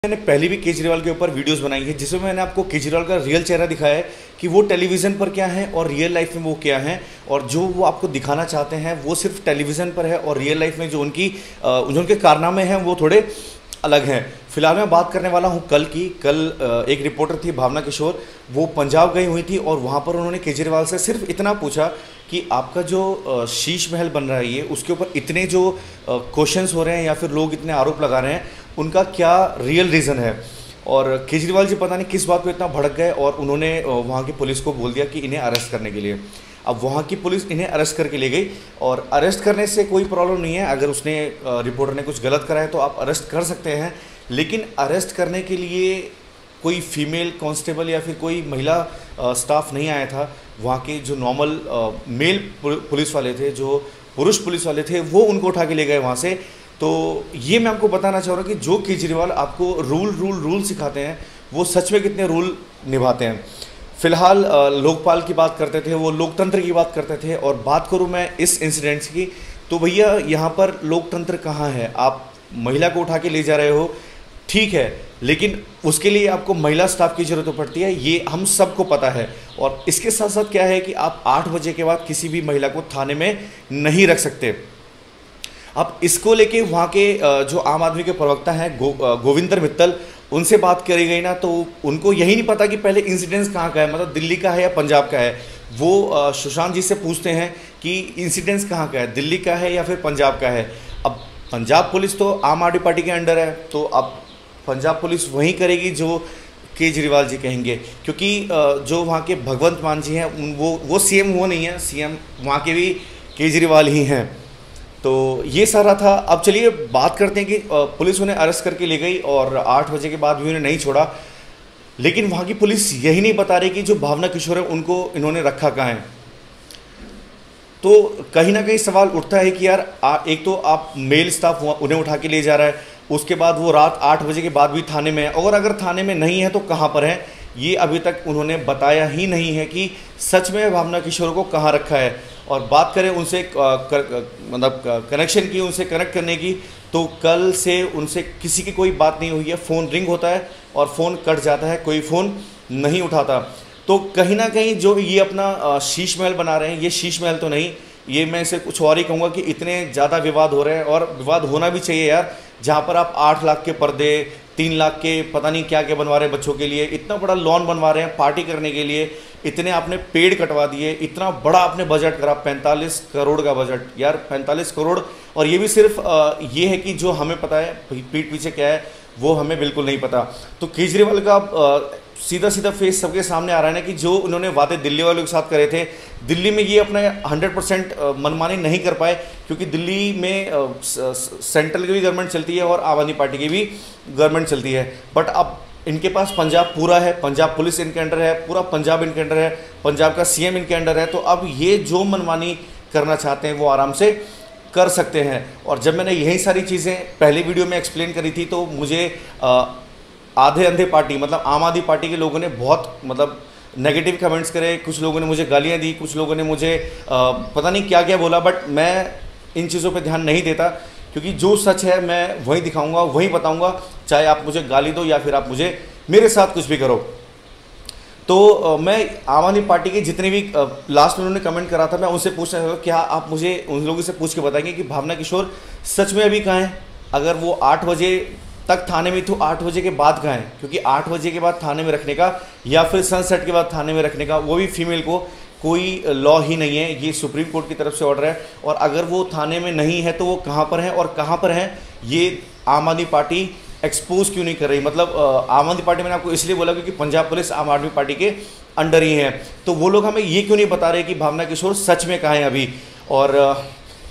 मैंने पहले भी केजरीवाल के ऊपर वीडियोस बनाई है जिसमें मैंने आपको केजरीवाल का रियल चेहरा दिखाया है कि वो टेलीविज़न पर क्या है और रियल लाइफ में वो क्या है, और जो वो आपको दिखाना चाहते हैं वो सिर्फ टेलीविज़न पर है और रियल लाइफ में जो उनके कारनामे हैं वो थोड़े अलग हैं। फिलहाल मैं बात करने वाला हूँ कल की। कल एक रिपोर्टर थी भावना किशोर, वो पंजाब गई हुई थी और वहाँ पर उन्होंने केजरीवाल से सिर्फ इतना पूछा कि आपका जो शीश महल बन रहा है ये, उसके ऊपर इतने जो क्वेश्चंस हो रहे हैं या फिर लोग इतने आरोप लगा रहे हैं, उनका क्या रियल रीज़न है। और केजरीवाल जी पता नहीं किस बात पे इतना भड़क गए और उन्होंने वहाँ की पुलिस को बोल दिया कि इन्हें अरेस्ट करने के लिए। अब वहाँ की पुलिस इन्हें अरेस्ट करके ले गई, और अरेस्ट करने से कोई प्रॉब्लम नहीं है। अगर उसने रिपोर्टर ने कुछ गलत करा है तो आप अरेस्ट कर सकते हैं, लेकिन अरेस्ट करने के लिए कोई फीमेल कांस्टेबल या फिर कोई महिला स्टाफ नहीं आया था। वहाँ के जो नॉर्मल मेल पुलिस वाले थे, जो पुरुष पुलिस वाले थे, वो उनको उठा के ले गए वहाँ से। तो ये मैं आपको बताना चाह रहा हूँ कि जो केजरीवाल आपको रूल सिखाते हैं वो सच में कितने रूल निभाते हैं। फिलहाल लोकपाल की बात करते थे, वो लोकतंत्र की बात करते थे, और बात करूँ मैं इस इंसिडेंट्स की तो भैया यहाँ पर लोकतंत्र कहाँ है। आप महिला को उठा के ले जा रहे हो, ठीक है, लेकिन उसके लिए आपको महिला स्टाफ की ज़रूरत पड़ती है, ये हम सबको पता है। और इसके साथ साथ क्या है कि आप 8 बजे के बाद किसी भी महिला को थाने में नहीं रख सकते। अब इसको लेके वहाँ के जो आम आदमी के प्रवक्ता हैं गोविंदर मित्तल, उनसे बात करी गई ना, तो उनको यही नहीं पता कि पहले इंसिडेंस कहाँ का है, मतलब दिल्ली का है या पंजाब का है। वो सुशांत जी से पूछते हैं कि इंसिडेंस कहाँ का है, दिल्ली का है या फिर पंजाब का है। अब पंजाब पुलिस तो आम आदमी पार्टी के अंडर है, तो अब पंजाब पुलिस वही करेगी जो केजरीवाल जी कहेंगे, क्योंकि जो वहाँ के भगवंत मान जी हैं वो सीएम वो नहीं है, सीएम वहाँ के भी केजरीवाल ही हैं। तो ये सारा था। अब चलिए बात करते हैं कि पुलिस उन्हें अरेस्ट करके ले गई और 8 बजे के बाद भी उन्हें नहीं छोड़ा, लेकिन वहाँ की पुलिस यही नहीं बता रही कि जो भावना किशोर है उनको इन्होंने रखा कहाँ है। तो कहीं ना कहीं सवाल उठता है कि यार एक तो आप मेल स्टाफ उन्हें उठा के ले जा रहा है, उसके बाद वो रात 8 बजे के बाद भी थाने में है, और अगर थाने में नहीं है तो कहाँ पर है, ये अभी तक उन्होंने बताया ही नहीं है कि सच में भावना किशोर को कहाँ रखा है। और बात करें उनसे मतलब कनेक्शन की, उनसे कनेक्ट करने की, तो कल से उनसे किसी की कोई बात नहीं हुई है। फ़ोन रिंग होता है और फ़ोन कट जाता है, कोई फ़ोन नहीं उठाता। तो कहीं ना कहीं जो ये अपना शीश महल बना रहे हैं, ये शीश महल तो नहीं, ये मैं इसे कुछ और ही कहूँगा कि इतने ज़्यादा विवाद हो रहे हैं, और विवाद होना भी चाहिए यार। जहाँ पर आप 8 लाख के पर्दे, 3 लाख के पता नहीं क्या क्या बनवा रहे हैं बच्चों के लिए, इतना बड़ा लॉन बनवा रहे हैं पार्टी करने के लिए, इतने आपने पेड़ कटवा दिए, इतना बड़ा आपने बजट करा, 45 करोड़ का बजट यार, 45 करोड़। और ये भी सिर्फ ये है कि जो हमें पता है पीठ पीछे क्या है वो हमें बिल्कुल नहीं पता। तो केजरीवाल का सीधा सीधा फेस सबके सामने आ रहा है ना कि जो उन्होंने वादे दिल्ली वालों के साथ करे थे, दिल्ली में ये अपना 100% मनमानी नहीं कर पाए, क्योंकि दिल्ली में सेंट्रल की भी गवर्नमेंट चलती है और आम आदमी पार्टी की भी गवर्नमेंट चलती है। बट अब इनके पास पंजाब पूरा है, पंजाब पुलिस इनके अंडर है, पूरा पंजाब इनके अंडर है, पंजाब का सीएम इनके अंडर है। तो अब ये जो मनमानी करना चाहते हैं वो आराम से कर सकते हैं। और जब मैंने यही सारी चीज़ें पहले वीडियो में एक्सप्लेन करी थी तो मुझे आधे अंधे पार्टी मतलब आम आदमी पार्टी के लोगों ने बहुत मतलब नेगेटिव कमेंट्स करे, कुछ लोगों ने मुझे गालियां दी, कुछ लोगों ने मुझे पता नहीं क्या क्या बोला। बट मैं इन चीज़ों पे ध्यान नहीं देता, क्योंकि जो सच है मैं वही दिखाऊंगा, वही बताऊंगा, चाहे आप मुझे गाली दो या फिर आप मुझे मेरे साथ कुछ भी करो। तो मैं आम आदमी पार्टी के जितने भी लास्ट में उन्होंने कमेंट करा था, मैं उनसे पूछना चाहूँगा, क्या आप मुझे उन लोगों से पूछ के बताएंगे कि भावना किशोर सच में अभी कहाँ हैं? अगर वो 8 बजे तक थाने में, तो 8 बजे के बाद कहाँ हैं? क्योंकि 8 बजे के बाद थाने में रखने का या फिर सनसेट के बाद थाने में रखने का, वो भी फीमेल को, कोई लॉ ही नहीं है। ये सुप्रीम कोर्ट की तरफ से ऑर्डर है, और अगर वो थाने में नहीं है तो वो कहाँ पर है और कहाँ पर है ये आम आदमी पार्टी एक्सपोज क्यों नहीं कर रही। मतलब आम आदमी पार्टी मैंने आपको इसलिए बोला क्योंकि पंजाब पुलिस आम आदमी पार्टी के अंडर ही है, तो वो लोग हमें ये क्यों नहीं बता रहे कि भावना किशोर सच में कहाँ हैं अभी। और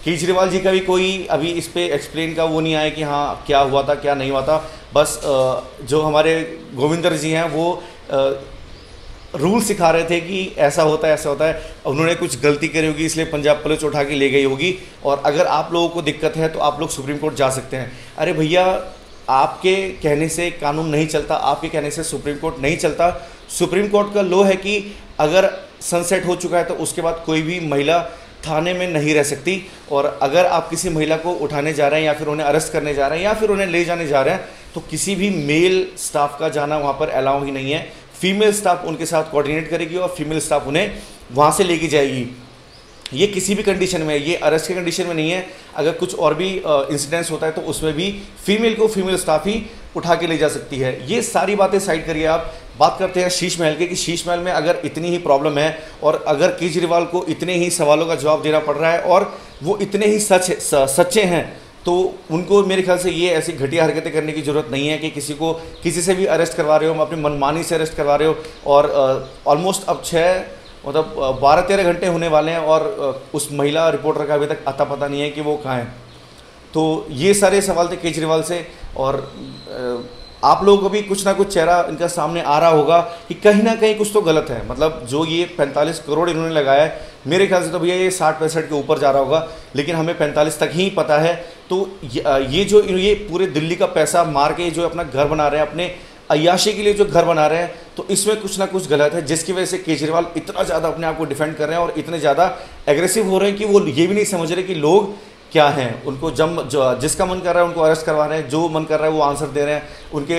केजरीवाल जी का भी कोई अभी इस पर एक्सप्लेन का वो नहीं आया कि हाँ क्या हुआ था क्या नहीं हुआ था। बस जो हमारे गोविंदर जी हैं वो रूल सिखा रहे थे कि ऐसा होता है ऐसा होता है। उन्होंने कुछ गलती करी होगी इसलिए पंजाब पुलिस उठा के ले गई होगी, और अगर आप लोगों को दिक्कत है तो आप लोग सुप्रीम कोर्ट जा सकते हैं। अरे भैया, आपके कहने से कानून नहीं चलता, आपके कहने से सुप्रीम कोर्ट नहीं चलता। सुप्रीम कोर्ट का लॉ है कि अगर सनसेट हो चुका है तो उसके बाद कोई भी महिला थाने में नहीं रह सकती। और अगर आप किसी महिला को उठाने जा रहे हैं या फिर उन्हें अरेस्ट करने जा रहे हैं या फिर उन्हें ले जाने जा रहे हैं, तो किसी भी मेल स्टाफ का जाना वहाँ पर अलाउ ही नहीं है। फीमेल स्टाफ उनके साथ कोऑर्डिनेट करेगी और फीमेल स्टाफ उन्हें वहाँ से लेके जाएगी। ये किसी भी कंडीशन में, ये अरेस्ट की कंडीशन में नहीं है, अगर कुछ और भी इंसिडेंट्स होता है तो उसमें भी फीमेल को फीमेल स्टाफ ही उठा के ले जा सकती है। ये सारी बातें साइड करिए, आप बात करते हैं शीश महल के, कि शीश महल में अगर इतनी ही प्रॉब्लम है और अगर केजरीवाल को इतने ही सवालों का जवाब देना पड़ रहा है और वो इतने ही सच्चे हैं, तो उनको मेरे ख्याल से ये ऐसी घटिया हरकतें करने की ज़रूरत नहीं है कि किसी को किसी से भी अरेस्ट करवा रहे हो, अपनी मनमानी से अरेस्ट करवा रहे हो। और ऑलमोस्ट अब 12-13 घंटे होने वाले हैं और उस महिला रिपोर्टर का अभी तक अता पता नहीं है कि वो कहाँ है। तो ये सारे सवाल थे केजरीवाल से, और आप लोगों को भी कुछ ना कुछ चेहरा इनका सामने आ रहा होगा कि कहीं ना कहीं कुछ तो गलत है। मतलब जो ये 45 करोड़ इन्होंने लगाया है, मेरे ख्याल से तो भैया ये 60-65 के ऊपर जा रहा होगा, लेकिन हमें 45 तक ही पता है। तो ये पूरे दिल्ली का पैसा मार के जो अपना घर बना रहे हैं, अपने अय्याशी के लिए जो घर बना रहे हैं, तो इसमें कुछ ना कुछ गलत है, जिसकी वजह से केजरीवाल इतना ज़्यादा अपने आप को डिफेंड कर रहे हैं और इतने ज़्यादा एग्रेसिव हो रहे हैं कि वो ये भी नहीं समझ रहे कि लोग क्या हैं। उनको जिसका मन कर रहा है उनको अरेस्ट करवा रहे हैं, जो मन कर रहा है वो आंसर दे रहे हैं। उनके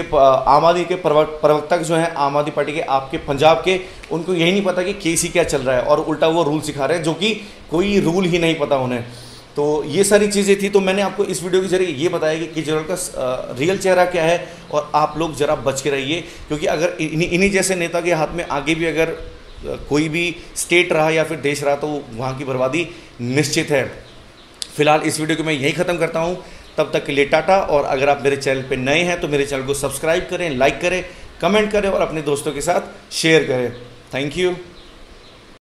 आम आदमी के प्रवक्ता जो हैं आम आदमी पार्टी के आपके पंजाब के, उनको यही नहीं पता कि केसी क्या चल रहा है, और उल्टा वो रूल सिखा रहे हैं जो कि कोई रूल ही नहीं पता उन्हें। तो ये सारी चीज़ें थी। तो मैंने आपको इस वीडियो के जरिए ये बताया कि केजरीवाल का रियल चेहरा क्या है, और आप लोग ज़रा बच के रहिए, क्योंकि अगर इन्हीं जैसे नेता के हाथ में आगे भी अगर कोई भी स्टेट रहा या फिर देश रहा, तो वहाँ की बर्बादी निश्चित है। फिलहाल इस वीडियो को मैं यहीं ख़त्म करता हूँ, तब तक के लिए टाटा। और अगर आप मेरे चैनल पे नए हैं तो मेरे चैनल को सब्सक्राइब करें, लाइक करें, कमेंट करें और अपने दोस्तों के साथ शेयर करें। Thank you.